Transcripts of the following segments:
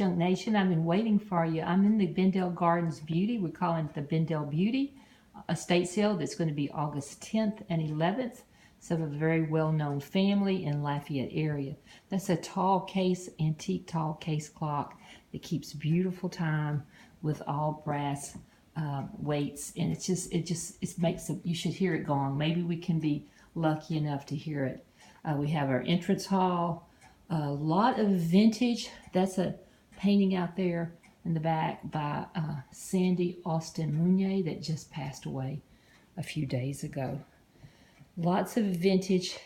Junk Nation. I've been waiting for you. I'm in the Bendel Gardens Beauty. We're calling it the Bendel Beauty estate sale that's going to be August 10th and 11th. It's of a very well-known family in Lafayette area. That's a tall case, antique tall case clock that keeps beautiful time with all brass weights, and it makes you should hear it gong. Maybe we can be lucky enough to hear it. We have our entrance hall. A lot of vintage. That's a painting out there in the back by Sandy Austin Mounier that just passed away a few days ago. Lots of vintage,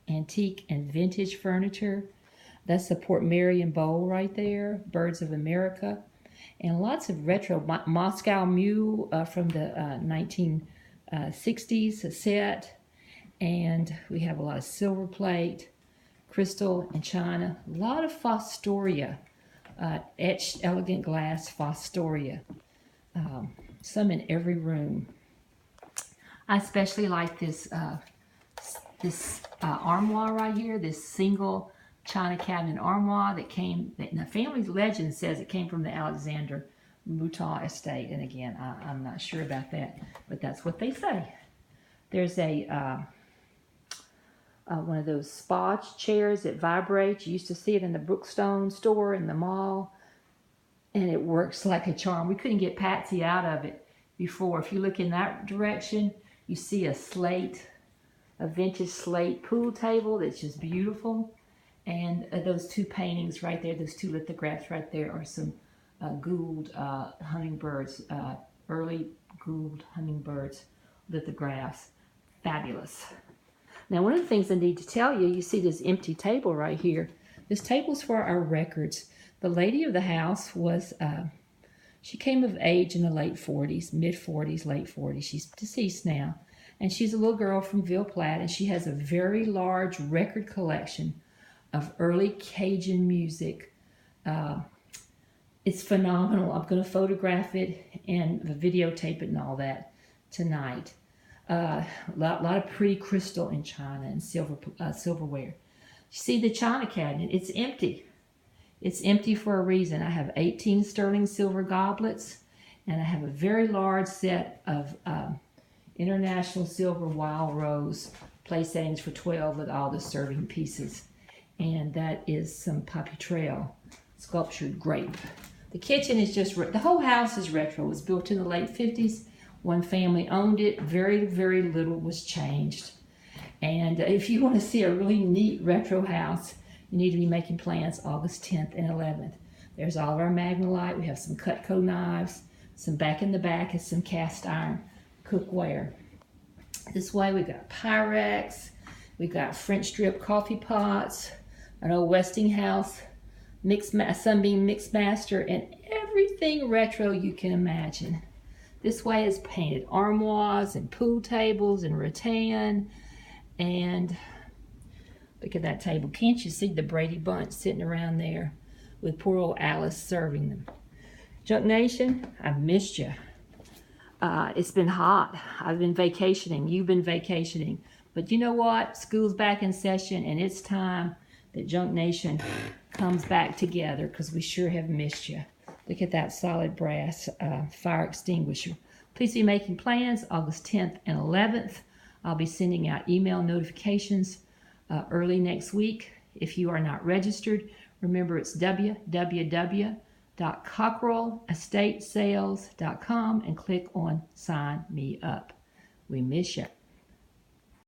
antique and vintage furniture. That's the Port Marion bowl right there, Birds of America. And lots of retro Moscow Mule from the 1960s set. And we have a lot of silver plate, crystal and china, a lot of Fostoria, etched elegant glass Fostoria, some in every room. I especially like this armoire right here, this single china cabinet armoire that the family's legend says it came from the Alexander Mouton estate. And again, I'm not sure about that, but that's what they say. There's one of those spa chairs that vibrates. You used to see it in the Brookstone store in the mall, and it works like a charm. We couldn't get Patsy out of it before. If you look in that direction, you see a vintage slate pool table that's just beautiful. And those two paintings right there, those two lithographs right there are some Gould hummingbirds, early Gould hummingbirds lithographs. Fabulous. Now, one of the things I need to tell you, you see this empty table right here. This table's for our records. The lady of the house was, she came of age in the late 40s, mid-40s, late 40s. She's deceased now. And she's a little girl from Ville Platte, and she has a very large record collection of early Cajun music. It's phenomenal. I'm going to photograph it and videotape it and all that tonight. A lot of pretty crystal and china and silverware. You see the china cabinet, it's empty. It's empty for a reason. I have 18 sterling silver goblets, and I have a very large set of international silver wild rose place settings for 12 with all the serving pieces. And that is some Poppy Trail sculptured grape. The kitchen is the whole house is retro. It was built in the late 50s. One family owned it. Very, very little was changed. And if you want to see a really neat retro house, you need to be making plans August 10th and 11th. There's all of our Magnolite. We have some Cutco knives. Some back in the back is some cast iron cookware. This way we've got Pyrex. We've got French drip coffee pots. An old Westinghouse Sunbeam Mixmaster, and everything retro you can imagine. This way is painted armoires and pool tables and rattan. And look at that table. Can't you see the Brady Bunch sitting around there with poor old Alice serving them? Junk Nation, I've missed you. It's been hot. I've been vacationing. You've been vacationing. But you know what? School's back in session, and it's time that Junk Nation comes back together, because we sure have missed you. Look at that solid brass fire extinguisher. Please be making plans August 10th and 11th. I'll be sending out email notifications early next week. If you are not registered, remember it's www.cockerellastatesales.com and click on Sign Me Up. We miss you.